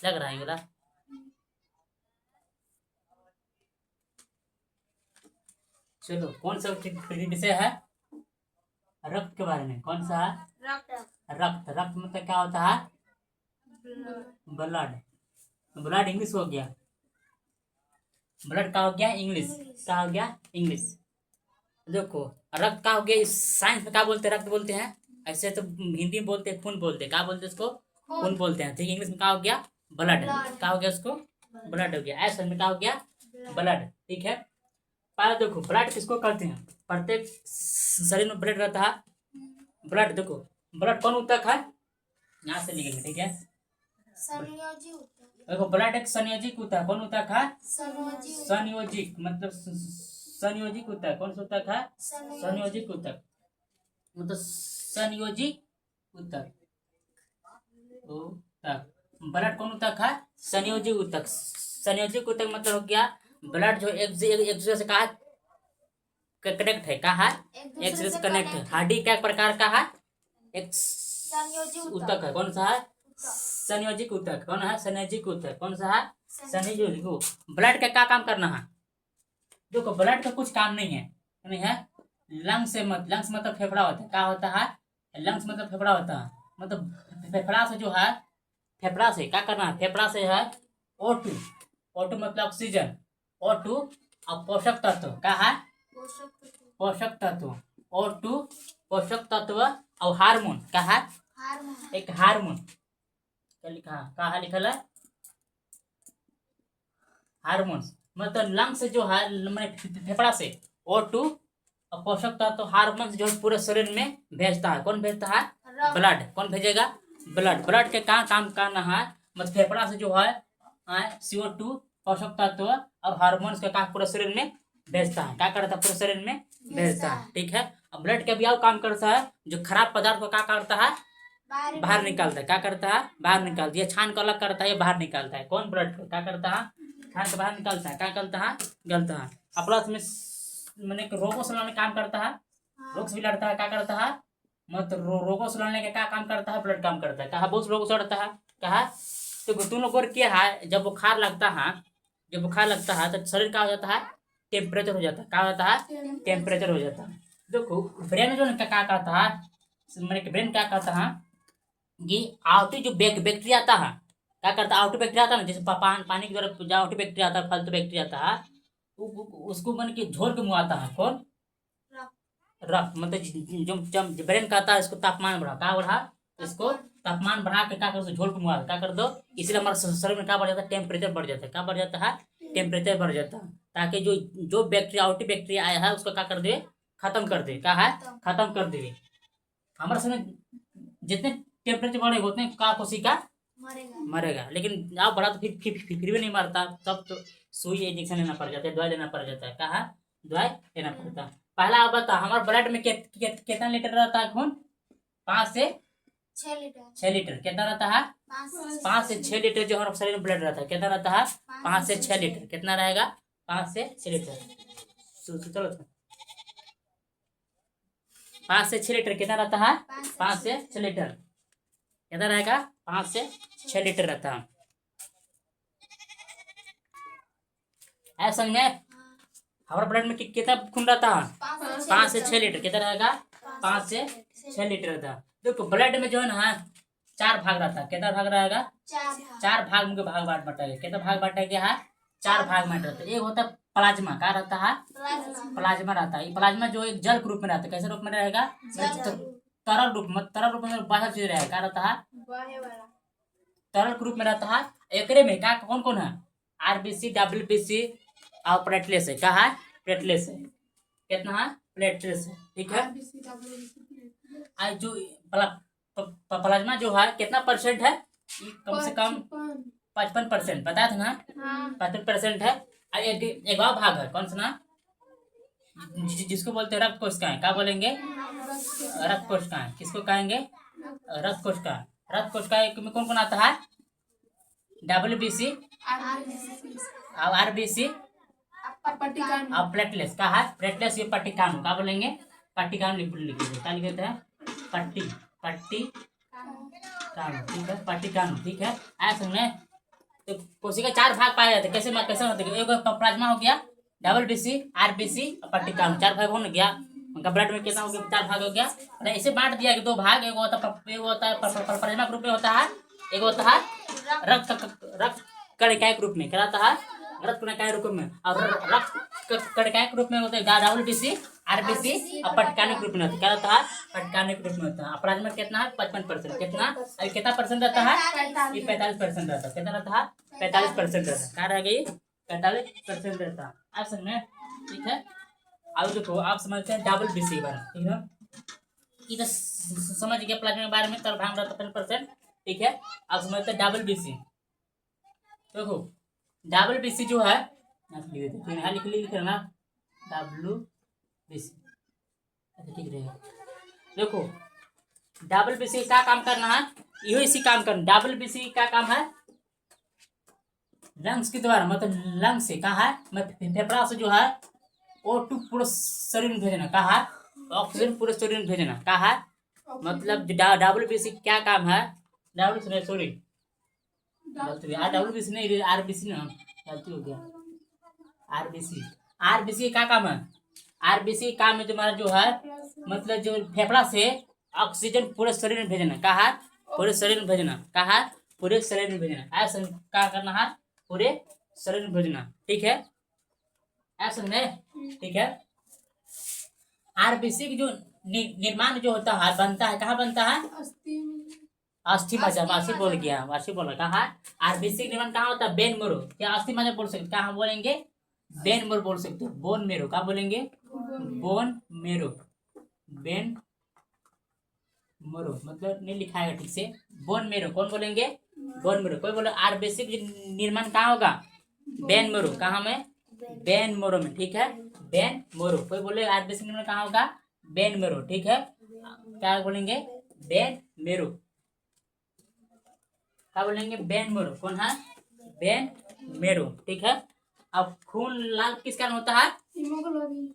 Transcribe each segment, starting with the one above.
लग रहा है ये वाला। चलो कौन सा विषय है? रक्त के बारे में। कौन सा है? रक्त। रक्त मतलब क्या होता है? ब्लड। ब्लड इंग्लिश हो गया। ब्लड का हो गया इंग्लिश। क्या हो गया? इंग्लिश। देखो, रक्त का हो गया, साइंस में क्या बोलते हैं? रक्त बोलते हैं। ऐसे तो हिंदी में बोलते हैं खून बोलते हैं। क्या बोलते हैं इसको? खून बोलते हैं। ठीक, इंग्लिश में क्या हो गया? ब्लड। क्या हो गया उसको? ब्लड हो गया। ऐसे में क्या हो गया? ब्लड। ठीक है। पहले देखो, ब्लड किसको कहते हैं? प्रत्येक शरीर में ब्लड रहता है। ब्लड देखो, ब्लड कौन ऊतक है? यहाँ से लिखेंगे। ठीक है। देखो, ब्लड एक संयोजिक ऊतक। कौन ऊतक है? संयोजिक मतलब संयोजिक ऊतक। कौन सा ऊतक है? संयोजिक ऊतक मतलब संयोजिक ऊतक। ऊतक। ब्लड कौन ऊतक है? संयोजिक ऊतक। संयोजिक ऊतक मतलब हो गया ब्लड जो एक दूसरे से कहा कनेक्ट है। कहा है? एक दूसरे से कनेक्ट है। हड्डी क्या प्रकार का है? एक ऊतक है। कौन सा है? संयोजिक ऊतक। कौन है? संयोजिक ऊतक। कौन सा है? संयोजिक। ब्लड का क्या काम करना है? देखो, ब्लड का कुछ काम नहीं है। नहीं है। लंग्स मतलब फेफड़ा होता है। क्या होता है? लंग्स मतलब फेफड़ा होता है। मतलब फेफड़ा से जो है, फेफड़ा से क्या करना है? फेफड़ा से है O2। O2 मतलब ऑक्सीजन। O2 और पोषक तत्व। क्या है? पोषक तत्व। O2 पोषक तत्व और हार्मोन। क्या है? एक हार्मोन। क्या लिखा है? क्या है लिखल है? हार्मोन्स। मतलब लंग्स जो है, फेफड़ा से O2 और पोषक तत्व हार्मोन्स जो है पूरे शरीर में भेजता है। कौन भेजता है? ब्लड। कौन भेजेगा? ब्लड। ब्लड के कहाँ काम करना है? मतलब फेफड़ा से जो है CO2 पोषक तत्व और हार्मोन्स के काम पूरे शरीर में भेजता है। क्या करता है? पूरे शरीर में भेजता है। ठीक है। अब ब्लड का भी और काम करता है, जो खराब पदार्थ को क्या करता है? बाहर निकालता है। क्या करता है? बाहर निकालता है। ये छान को अलग करता है, ये बाहर निकालता है। कौन? ब्लड को क्या करता है? छान के बाहर निकालता है। क्या करता है? गलता है। प्लस में मैंने रोगों से लड़ने काम करता है। रोग से भी लड़ता है। क्या करता है? मतलब रोगों से लड़ने का क्या काम करता है? ब्लड काम करता है। कहा? बहुत रोगों से लड़ता है। कहा? तो तुम लोग और क्या है, जब बुखार लगता है, जब बुखार लगता है तो शरीर क्या हो जाता है? टेम्परेचर हो जाता है। क्या होता है? टेम्परेचर हो जाता है। देखो, ब्रेन जो क्या कहता है, मैंने ब्रेन क्या कहता है कि आउटी जो बैक्टीरिया आता है, क्या करता है? आउटी बैक्टीरिया आता है ना, जैसे पानी की तरफ जो आउटी बैक्टीरिया आता है, फालतू बैक्टीरिया आता है, उसको मन के झोल के मुँह आता है। कौन? रक्त। मतलब जो ब्रेन कहता है इसको तापमान बढ़ा। क्या बढ़ा? इसको तापमान बढ़ा के क्या कर दो? झोल के मुँह क्या कर दो? इसलिए हमारे शरीर में क्या बढ़ जाता है? टेम्परेचर बढ़ जाता है। क्या बढ़ जाता है? टेम्परेचर बढ़ जाता है, ताकि जो जो बैक्टीरिया आउटी बैक्टीरिया आया है उसको क्या कर दे? खत्म कर दे। क्या है? खत्म कर दे। हमारे शरीर में जितने टेम्परेचर बढ़ेगा उतने का कोशिका मरेगा। लेकिन आप बढ़ा तो फिर भी नहीं मरता। तब तो सुई इंजेक्शन लेना पड़ जाता है, दवाई लेना पड़ जाता है। कहा? दवाई लेना पड़ता है। पहला आप बता, हमारे ब्लड में कितना लीटर रहता है खून? 5 से 6 लीटर। कितना रहता है? 5 से 6 लीटर जो हमारे शरीर में ब्लड रहता है। कितना रहता है? 5 से 6 लीटर। कितना रहेगा? 5 से 6 लीटर। चलो, 5 से 6 लीटर कितना रहता है? 5 से 6 लीटर कितना रहेगा? 5 से 6 लीटर रहता है। ऐसा में हमारे ब्लड में कितना खून रहता है? 5 से 6 लीटर। कितना रहेगा? 5 से 6 लीटर रहता है। देखो, ब्लड में जो है ना 4 भाग रहता है। कितना भाग रहेगा? 4 भाग में भाग बांट बटा है। कितना भाग बांटा गया है? 4 भाग में रहता है। एक होता है प्लाज्मा। क्या रहता है? प्लाज्मा रहता है। प्लाज्मा जो एक जल के रूप में रहता है। कैसे रूप में रहेगा? तरल रूप में। तरल रूप में बाहर चीज रहेगा। क्या रहता है? तरल के रूप में रहता है। एकरे में क्या कौन कौन है? RBC, WBC और प्लेटलेट्स है। क्या है? प्लेटलेट्स है। कितना है? प्लेटलेट्स है। ठीक है। आज जो प्लाज्मा जो है कितना परसेंट है? कम से कम 55%। बताया था ना? 55% है। एक और भाग है। कौन सा ना? जिसको बोलते हैं रक्त कोशिकाएं। क्या बोलेंगे? रक्त कोशिकाएं। किसको कहेंगे? रक्त कोशिकाएं। रक्त कोशिकाएं में कौन कौन आता है? WBC और RBC और प्लेटलेट्स। का है? प्लेटलेट्स ये पट्टिकाणु। क्या बोलेंगे? पट्टिकाणु लिखिए। क्या लिखते हैं? पट्टिकाणु। ठीक है, पट्टिकाणु। ठीक है। ऐसे में तो कोशिका 4 भाग पाए जाते, कैसे कैसे होते हैं? एक प्लाज्मा हो गया, WBC, RBC और पट्टिका, 4 भाग हो ना गया। उनका ब्लड में कितना हो गया? 4 भाग हो गया। अरे इसे बांट दिया कि 2 भाग, एक होता है प्लाज्मा के रूप में होता है, एक होता है रक्त कणिकाएं के रूप में, क्या होता है? रक्त कणिकाएं रूप में। और रक्त कणिकाएं के रूप में होता है WBC, RBC और पटकाने के रूप में होता है, क्या होता है? पटकाने के रूप में होता है। प्लाज्मा कितना है? 55%। कितना? अभी कितना परसेंट रहता है? ये 45% रहता है। कितना रहता है? 45% रहता है। क्या रह गई? 45% रहता है। आप समझ में? ठीक है। अब देखो, आप समझते हैं WBC बारे में, ठीक है? इधर समझ गया प्लाज्मा के बारे में, तब भाग रहता है 50%। ठीक है। अब समझते हैं WBC। देखो WBC जो है, लिख लेना WBC, ठीक रहेगा। देखो WBC क्या काम करना है? यही इसी काम करना। WBC का काम है लंग्स के द्वारा, मतलब लंग्स से कहा है, फेफड़ा से जो है O2 पूरे शरीर में भेजना, कहा है ऑक्सीजन पूरे शरीर में भेजना, कहा है। मतलब WBC क्या काम है? सॉरी WBC नहीं, RBC ना, गलती हो गया। RBC क्या काम है? RBC काम है तुम्हारा जो है, मतलब जो फेफड़ा से ऑक्सीजन पूरे शरीर में भेजना, कहा है पूरे शरीर में भेजना, कहा है पूरे शरीर में भेजना। ऐसा क्या करना है? पूरे शरीर में भेजना, ठीक है। ऐसा नहीं, ठीक है। RBC की जो निर्माण जो होता है, बनता है, कहाँ बनता है? अस्थि मज्जा, वासी बोल गया, वासी बोला। कहा RBC का निर्माण कहाँ होता है? बेन मेरो। क्या अस्थि मज्जा बोल सकते? कहाँ बोलेंगे? बेन मेरो बोल सकते हो। बोन मेरो, क्या बोलेंगे? बोन मेरो, बेन मेरो, मतलब नहीं लिखा है ठीक से। बोन मेरो, कौन बोलेंगे? Bone marrow. कोई बोले RBC निर्माण कहाँ होगा? बेन मेरो। कहाँ में? बेन मेरो में, ठीक है। बेन मेरो। कोई बोले RBC निर्माण कहाँ होगा? बेन मेरो, ठीक है। क्या बोलेंगे? बेन मेरो, क्या बोलेंगे? बेन मेरो। कौन है? बेन मेरो, ठीक है। अब खून लाल किस कारण होता है? हीमोग्लोबिन।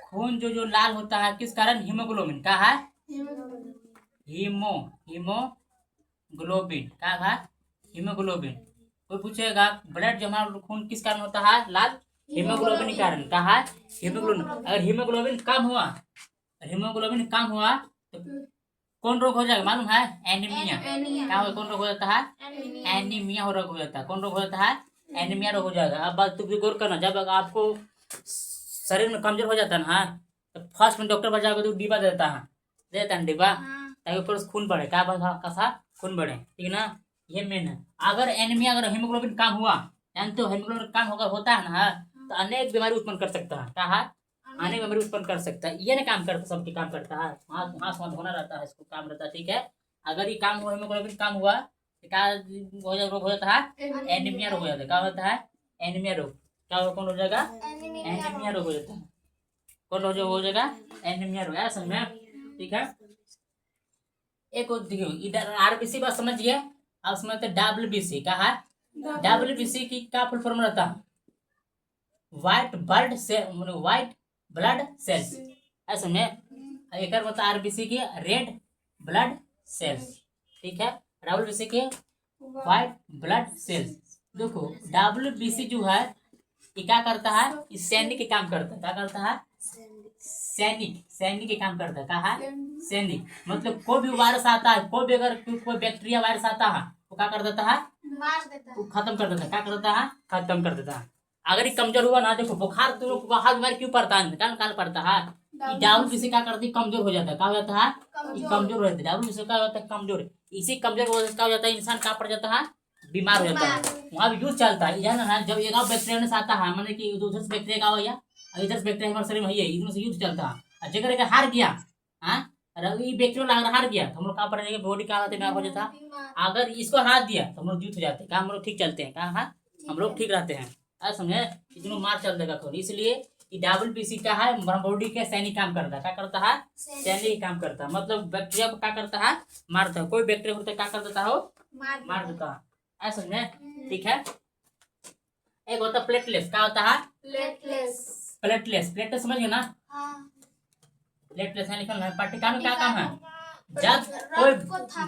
खून जो लाल होता है किस कारण? हीमोग्लोबिन, क्या है? हीमोग्लोबिन, क्या है? हीमोग्लोबिन। कोई पूछेगा ब्लड जो हमारा खून किस कारण होता है लाल? हीमोग्लोबिन के कारण, क्या है? हीमोग्लोबिन। अगर हीमोग्लोबिन कम हुआ तो कौन रोग हो जाएगा मालूम है? एनीमिया। क्या होगा? कौन रोग हो जाता है? एनीमिया रोग हो जाता है। कौन रोग हो जाता है? एनीमिया रोग हो जाएगा। अब बात तुम गौर करना, जब आपको शरीर में कमजोर हो जाता है ना, तो फर्स्ट में डॉक्टर बचा तो डिब्बा देता है डिब्बा, ताकि ऊपर से खून बढ़े। क्या कसा? खून बढ़े, ठीक ना। ये मेन है। अगर एनीमिया, अगर हीमोग्लोबिन कम हुआ, जानते हो हीमोग्लोबिन कम होकर होता है ना, तो अनेक बीमारी उत्पन्न कर सकता है। क्या है? अनेक बीमारी उत्पन्न कर सकता है। ये ना काम करता, सबके काम करता है। हाथ होना रहता है, इसको काम रहता है, ठीक है। अगर ये काम हुआ, हीमोग्लोबिन कम हुआ, तो क्या रोग हो जाता है? एनीमिया रोग हो जाता है। क्या होता है? एनीमिया रोग। क्या कौन हो जाएगा? एनीमिया रोग हो जाता है। कौन हो जाएगा? एनीमिया रोग, ऐसा समझ में, ठीक है। एक देखियो इधर RBC बात समझिए। अब समझते WBC। क्या है? WBC की क्या फुल फॉर्म रहता है? व्हाइट ब्लड सेल्स, ऐसा में एक मतलब RBC की रेड ब्लड सेल्स, ठीक है। WBC के व्हाइट ब्लड सेल्स। देखो WBC जो है ये क्या करता है? सैनिक के काम करता है। क्या करता है? सैनिक के काम करता है। क्या है? सैनिक। मतलब कोई भी वायरस आता है, कोई भी अगर कोई बैक्टीरिया वायरस आता है, वो क्या कर देता है? वो खत्म कर देता है। क्या कर देता है? खत्म कर देता है। अगर ये कमजोर हुआ ना, देखो बुखार तो बीमारी क्यों पड़ता है? काल पड़ता है। WBC क्या करती है? कमजोर हो जाता है। क्या हो जाता है? कमजोर हो जाता है। WBC क्या होता है? कमजोर। इसी कमजोर क्या हो जाता है? इंसान क्या पड़ जाता है? बीमार हो जाता है। वहाँ भी यूज चलता है ना, जब एक बैक्टीरिया से आता है, मैंने कि उधर से बैक्टीरिया का हो या इधर से बैक्टीरिया हमारे शरीर में है, इधर से यूज चलता है। जगह हार गया, हाँ, बैक्टीरिया हार गया तो हम लोग कहाँ पर बॉडी क्या होता है? हो जाता है। अगर इसको हार दिया तो हम लोग यूथ हो जाते हैं। हम लोग ठीक चलते हैं। कहाँ हम लोग ठीक रहते हैं, समझे। इसमें मार चल देगा खून। इसलिए WBC का है, बॉडी के सैनिक काम करता है। क्या करता है? सैनिक काम करता है। मतलब बैक्टीरिया को क्या करता है? मारता है। कोई बैक्टीरिया होता है क्या कर देता है? मार देता है, ऐसा समझे, ठीक है। एक होता है प्लेटलेट्स। क्या होता है? प्लेटलेट्स समझिए ना। प्लेटलेट्स निकलना है। पट्टिका में क्या काम है? जब कोई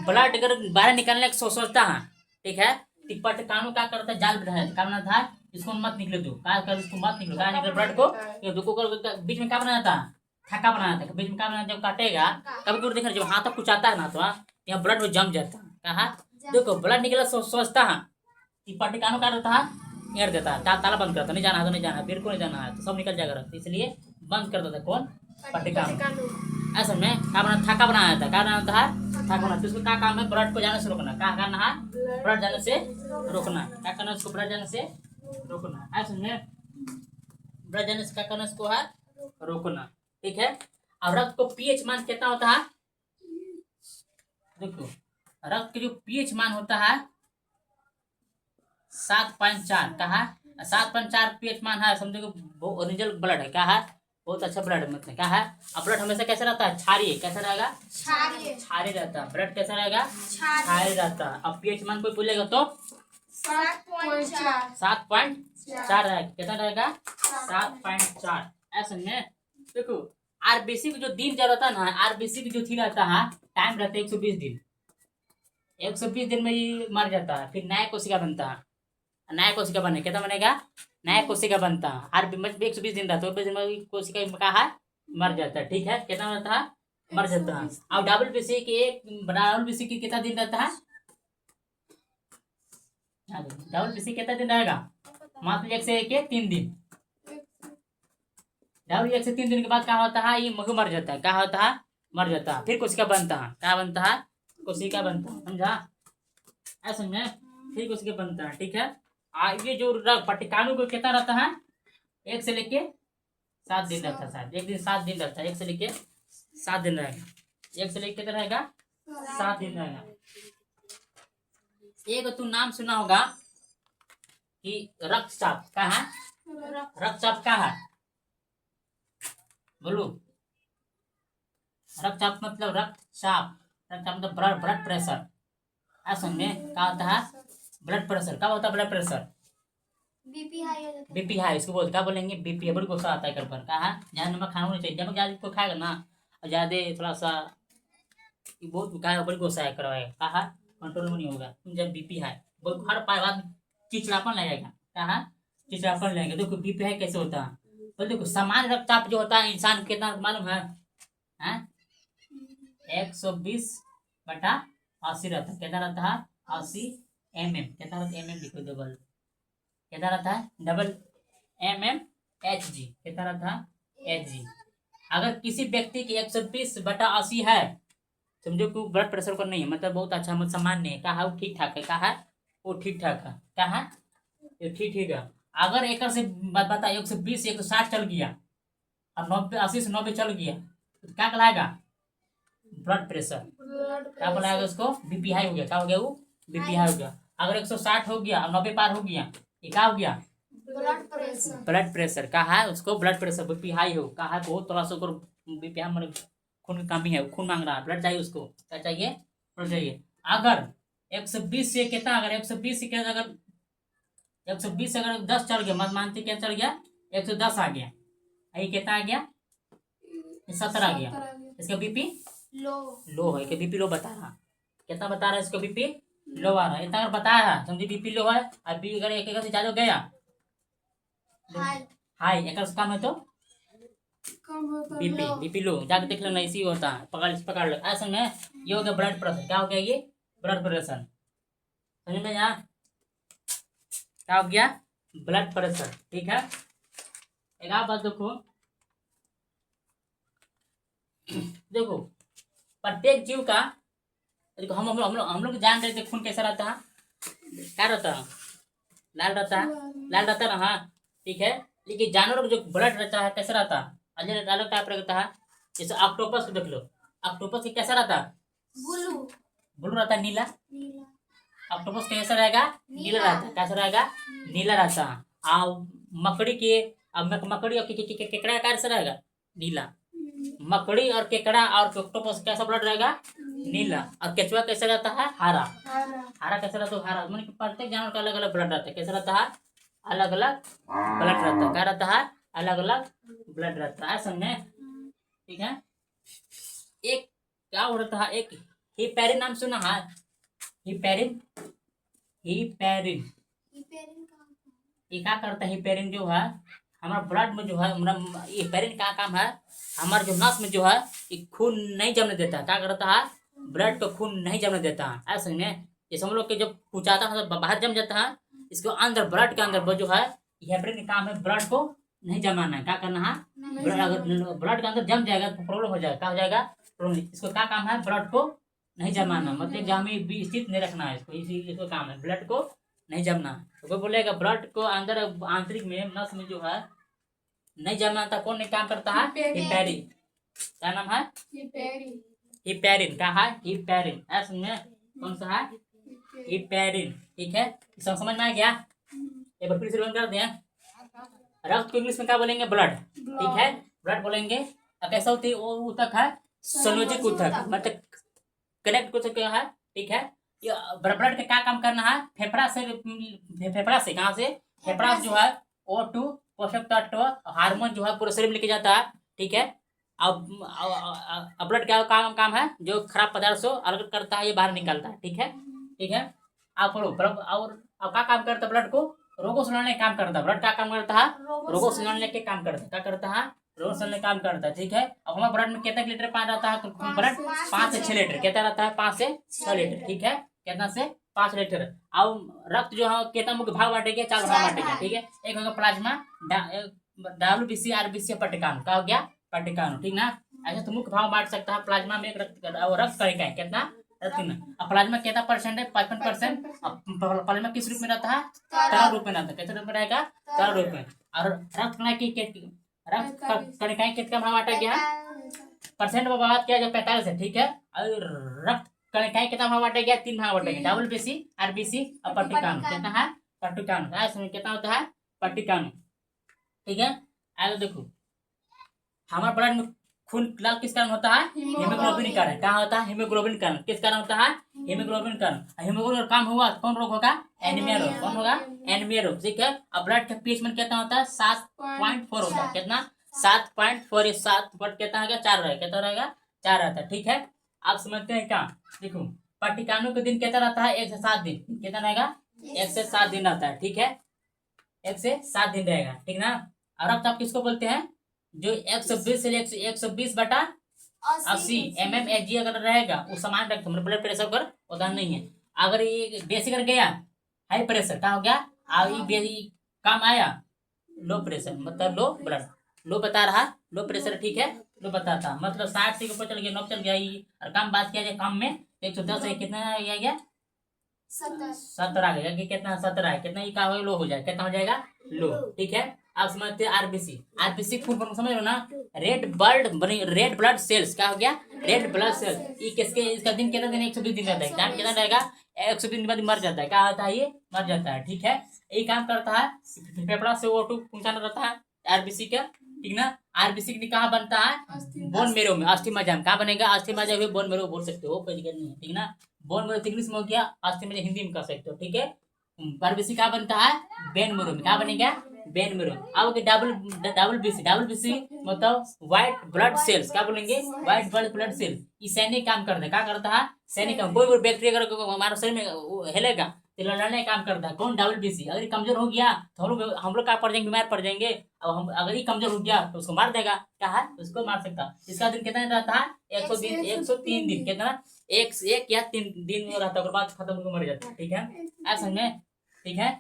ब्लड अगर बाहर निकलने की सोचता है, ठीक है, टिप्पट कानू क्या करता है, जाल बिठाया, क्या बनाता है, इसको मत निकले दो, क्या कर इसको मत निकलो, क्या निकले ब्लड को, ये दो को बीच में क्या बनाया था, थक्का बनाया था, बीच में क्या बनाया, जब काटेगा कभी कभी देखा जब हाथ तक कुछ आता है ना तो यहाँ ब्लड में जम जाता है, कहा देखो ब्लड निकला सोचता है, टिप्पट कानू क्या रहता है, घेर देता है, ताला बंद करता, नहीं जाना है तो नहीं जाना है, फिर को नहीं जाना है तो सब निकल जाएगा रक्त, इसलिए बंद कर देता कौन, पट्टिकानु। ऐसा में क्या बना, थाका बनाया था, क्या बनाया था, थाका बनाया, तो उसको क्या काम है, ब्लड को जाने से रोकना, क्या करना है, ब्लड जाने से रोकना, क्या करना उसको, ब्लड जाने से रोकना, ऐसा में ब्लड जाने से क्या करना इसको है, रोकना, ठीक है। अब रक्त को पीएच मान कितना होता है, देखो रक्त के जो पीएच मान होता है 7.4, कहा 7.4 पीएच मान है, समझो ओरिजिनल ब्लड है, क्या है, बहुत अच्छा ब्लड है, मतलब क्या है, अब ब्लड हमेशा कैसा रहता है, क्षारीय, कैसा रहेगा, क्षारीय रहता है, ब्लड कैसा रहेगा, क्षारीय रहता है। अब पीएच मान कोई बोलेगा तो 7.4 रहेगा, कितना रहेगा, 7.4। ऐसे में देखो आरबीसी की जो दिन जो रहता है ना, आरबीसी की जो थी रहता है टाइम रहता है 120 दिन, 120 दिन में ये मर जाता है, फिर नया कोशिका बनता है, नया कोशिका बने, कितना बनेगा, नया कोशिका बनता है, हर 120 दिन रहता है, 120 दिन में कोशिका का है मर जाता है, ठीक है, कितना रहता है, मर जाता है। अब डब्ल्यूबीसी की कितना दिन रहता है, डब्ल्यूबीसी कितना दिन रहेगा, मात्र 1 से 3 दिन, डब्ल्यू 1 से 3 दिन के बाद क्या होता है, ये मगु मर जाता है, क्या होता है, मर जाता है, फिर कोशिका बनता है, क्या बनता है, कोशिका बनता है, समझा, ऐसा में फिर कोशिका बनता है, ठीक है। ये जो पट्टिकानु को कितना रहता है, 1 से लेके 7 दिन रहता है, शायद 1 दिन 7 दिन रहता है, 1 से लेके 7 दिन रहेगा, 1 से लेके कितना रहेगा, 7 दिन रहेगा। एक तू नाम सुना होगा कि रक्तचाप, क्या है, रक्तचाप क्या है, बोलो, रक्तचाप मतलब रक्तचाप, रक्तचाप मतलब ब्लड प्रेशर, ऐसा में क्या होता है, ब्लड प्रेशर, क्या होता है, ब्लड प्रेशर, बीपी हाई, इसको बोलते क्या बोलेंगे, बीपी, बड़ी गुस्सा आता है कर पर, कहा ज्यादा नमक खाना नहीं चाहिए, नमक ज्यादा को खाएगा ना और ज्यादा थोड़ा सा बहुत खाएगा बड़ी गुस्सा है करवाएगा, कहा कंट्रोल में नहीं होगा, तुम जब बीपी हाई बहुत हर पाए बाद चिड़चिड़ापन लगेगा, कहा चिड़चिड़ापन लगेगा, देखो बीपी हाई कैसे होता है, तो देखो सामान्य रक्तचाप जो होता है इंसान कितना मालूम है, 120/80 रहता है, कितना रहता है, 80 mm, कितना रहता है, mm लिखो डबल, कितना रहता है, डबल mm Hg, कितना रहता है, Hg। अगर किसी व्यक्ति की 120/80 है, समझो कि ब्लड प्रेशर को नहीं है, मतलब बहुत अच्छा, मतलब सामान्य है, कहा वो ठीक ठाक है, कहा वो ठीक ठाक है, कहा ये ठीक ठीक है। अगर एक से बता 120 160 चल गया और 80 से 90 चल गया तो क्या कहलाएगा, ब्लड प्रेशर, क्या बोलाएगा उसको, बीपी हाई हो गया, क्या हो गया वो, बीपी हाई हो गया। अगर 160 हो गया और 90 पार हो गया, ये क्या हो गया, ब्लड प्रेशर, क्या है उसको, ब्लड प्रेशर, बीपी हाई हो, क्या है बहुत थोड़ा सा बीपी हाई, मतलब खून की कमी है, खून मांग रहा है, ब्लड चाहिए उसको, क्या चाहिए, ब्लड चाहिए। अगर 120 से कितना, अगर 120 से अगर 120 से अगर 10 चल गया, मत मानते क्या चल गया, 110 आ गया, ये कितना आ गया, 70 आ गया, इसका बीपी लो है, बीपी लो बता रहा, कितना बता रहा है, इसका बीपी लो आ रहा है, इतना अगर बताया है समझिए बीपी लो है, अभी अगर एक से ज्यादा गया हाई, एक कम है तो बीपी लो, जाके देख लेना, इसी होता है, पकड़ लो, ऐसा में ये हो गया ब्लड प्रेशर, क्या हो गया ये, ब्लड प्रेशर, समझ में यहाँ क्या हो गया, ब्लड प्रेशर, ठीक है। एक आप बात देखो, देखो प्रत्येक जीव का, देखो हम लोग जान रहे थे खून कैसा रहता है, क्या रहता है, लाल रहता है, लाल रहता है ना, हाँ ठीक है, लेकिन जानवरों का जो ब्लड रहता है कैसा रहता है, अलग अलग टाइप रहता है, जैसे ऑक्टोपस को देख लो, ऑक्टोपस की कैसा रहता है, ब्लू रहता है, नीला, ऑक्टोपस कैसा रहेगा, नीला रहता है, कैसा रहेगा, नीला रहता है। मकड़ी के, अब मकड़ी और केकड़ा कैसा रहेगा, नीला, मकड़ी और केकड़ा और ऑक्टोपस कैसा ब्लड रहेगा, नीला, और केचुआ कैसा रहता है, हरा, हरा कैसा रहता है, हरा, मतलब प्रत्येक जानवर का अलग अलग ब्लड रहता है, कैसा रहता है, अलग अलग ब्लड रहता है, क्या रहता है, अलग अलग ब्लड रहता है, समझे, ठीक है। एक क्या होता है, एक हिपेरिन नाम सुना है, हिपेरिन, हिपेरिन। ये क्या करता है हिपेरिन जो है हमारा ब्लड में जो है हिपेरिन का काम है हमारे जो नस में जो है ये खून नहीं जमने देता है। क्या करता है ब्लड को खून नहीं जमने देता है। ऐसे में जैसे हम लोग के जब कुचाता है तो बाहर जम जाता है इसको अंदर ब्लड के अंदर जो है हिपेरिन का काम है ब्लड को नहीं जमाना है। क्या करना है ब्लड अगर ब्लड के अंदर जम जाएगा तो प्रॉब्लम हो जाएगा। क्या हो जाएगा प्रॉब्लम। इसको क्या काम है ब्लड को नहीं जमाना मतलब जहाँ में स्थित नहीं रखना है इसको। इसी इसको काम है ब्लड को नहीं जमना। तो कोई बोलेगा ब्लड को अंदर आंतरिक में नस में जो है नहीं जमाता कौन नहीं काम करता है हिपेरिन। क्या नाम है हिपेरिन। क्या है हिपेरिन। ऐसे में कौन सा है हिपेरिन। ठीक है समझ में आ गया। एक बार फिर से कर दें रक्त को इंग्लिश में क्या बोलेंगे ब्लड। ठीक है ब्लड बोलेंगे। कैसा होती है वो ऊतक है संयोजित ऊतक मतलब कनेक्ट ऊतक क्या है। ठीक है ये ब्लड का क्या काम करना है फेफड़ा से कहाँ से फेफड़ा से जो है O2 पोषक तत्व हार्मोन जो है पूरे शरीर में लेके जाता है। ठीक है अब ब्लड क्या काम है जो खराब पदार्थ से अलग करता है ये बाहर निकालता है। ठीक है आप पढ़ो और अब क्या काम करता है ब्लड को रोगों से लड़ने का काम करता है। ब्लड क्या काम करता है रोगों से लड़ने के काम करता है। क्या करता है रोगों से लड़ने काम करता है। ठीक है अब हमारे ब्लड में कितना लीटर पानी रहता है तो ब्लड 5 से 6 लीटर कितना रहता है 5 से 6 लीटर। ठीक है कितना से 5 लीटर। अब रक्त जो है कितना मुख्य भाग बांटेगा 4 भाग बांटेगा। ठीक है एक होगा प्लाज्मा WBC RBC पट्टिकाणु। क्या हो गया पट्टिकाणु। ठीक ना ऐसे तो मुख्य भाग बांट सकता है प्लाज्मा में रक्त कणिका कितना प्लाज्मा कितना परसेंट है 55%। प्लाज्मा किस रूप में रहता है तरल रूप में रहता है। कैसे रूप में रहेगा तरल रूप में। और रक्त कणिकाएं कितना भाग बांटा गया परसेंट में बात किया जाए 45 है। ठीक है और रक्त कणिकाएं कितना भाग बांटा गया 3 भाग बांटा गया WBC RBC और पट्टिकाणु कितना है पट्टिकाणु। कितना होता है पट्टिकाणु। ठीक है आगे देखो हमारे ब्लड में खून लाल किस कारण होता है हीमोग्लोबिन कारण। क्या होता है हीमोग्लोबिन कारण। किस कारण होता है हीमोग्लोबिन कारण। हीमोग्लोबिन काम हुआ तो कौन रोग होगा एनीमिया रोग। कौन होगा एनीमिया रोग। ठीक है अब ब्लड का पीएच मान कितना होता है 7.4 होता है। कितना 7.4 7 बट कितना होगा 4 रहेगा कितना रहेगा 4 रहता है। ठीक है आप समझते हैं क्या देखो पट्टिकाणु के दिन कितना रहता है 1 से 7 दिन कितना रहेगा 1 से 7 दिन रहता है। ठीक है 1 से 7 दिन रहेगा। ठीक ना और अब आप किसको बोलते हैं जो 120 से 120 बटा 80 mmHg अगर रहेगा वो समान रखते हैं ब्लड प्रेशर पर उतना नहीं है। अगर ये बेसिक कर गया हाई प्रेशर क्या हो गया काम आया लो प्रेशर मतलब लो ब्लड लो बता रहा लो प्रेशर। ठीक है लो बताता मतलब 60 से ऊपर चल गया 9 चल गया और काम बात किया जाए काम में 110 है कितना आ गया 70 आ गया कितना 70 है कितना ये का लो हो जाएगा कितना हो जाएगा लो। ठीक है आप समझते हैं आरबीसी खून समझ लो ना रेड ब्लड सेल्स। क्या हो गया रेड ब्लड सेल्स ये किसके इसका दिन कितना दिन 120 दिन रहता है। टाइम कितना रहेगा 120 दिन बाद मर जाता है। क्या होता है ये मर जाता है। ठीक है ये काम करता है फेफड़ा से O2 पहुंचाना रहता है आरबीसी का। ठीक ना आरबीसी कहाँ बनता है बोन मेरो में अस्थि मज्जा कहाँ बनेगा अस्थि मज्जा भी बोन मेरो बोल सकते हो कोई दिक्कत नहीं है। ठीक ना बोन मेरो इंग्लिश में हो गया अस्थि मज्जा हिंदी में कर सकते हो। ठीक है आरबीसी कहाँ बनता है बेन मेरो में। कहाँ बनेगा बेन मेरो। अब डब्ल्यूबीसी मतलब व्हाइट ब्लड सेल्स। क्या बोलेंगे व्हाइट ब्लड सेल्स ये सैनिक काम करता है। क्या करता है सैनिक काम कोई बैक्टीरिया अगर हमारे शरीर में हेलेगा तो लड़ने काम करता है कौन WBC। अगर ये कमजोर हो गया तो हम लोग क्या पड़ जाएंगे बीमार पड़ जाएंगे। अब हम अगर ये कमजोर हो गया तो उसको मार देगा। क्या है उसको मार सकता है। इसका दिन कितना रहता है 103 दिन कितना 1 या 3 दिन में रहता है बाद खत्म होकर मर जाता है। ठीक है ऐसा में। ठीक है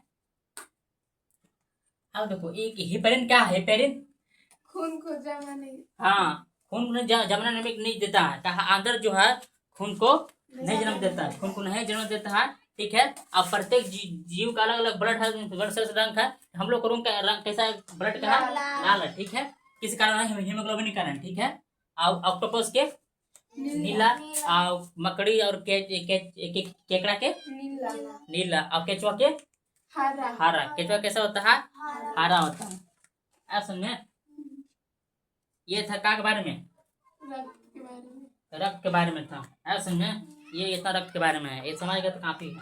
अब देखो एक हिपेरिन क्या है हिपेरिन खून को जमा नहीं हाँ खून जमना नहीं देता है। कहा अंदर जो है खून को नहीं जन्म देता है खून को नहीं जन्म देता है। ठीक है अब प्रत्येक जीव का अलग अलग ब्लड है ब्लड सेल्स रंग है। हम लोग का रंग कैसा है ब्लड का है लाल है। ठीक है किस कारण है हीमोग्लोबिन कारण। ठीक है अब ऑक्टोपस के नीला मकड़ी और केकड़ा के नीला और केचुआ के हरा। केचुआ कैसा होता है हरा होता है। ऐसा में ये था का के बारे में रक्त के बारे में था। ऐसा में ये इतना रक्त के बारे में है ये समझ गए तो काफी है।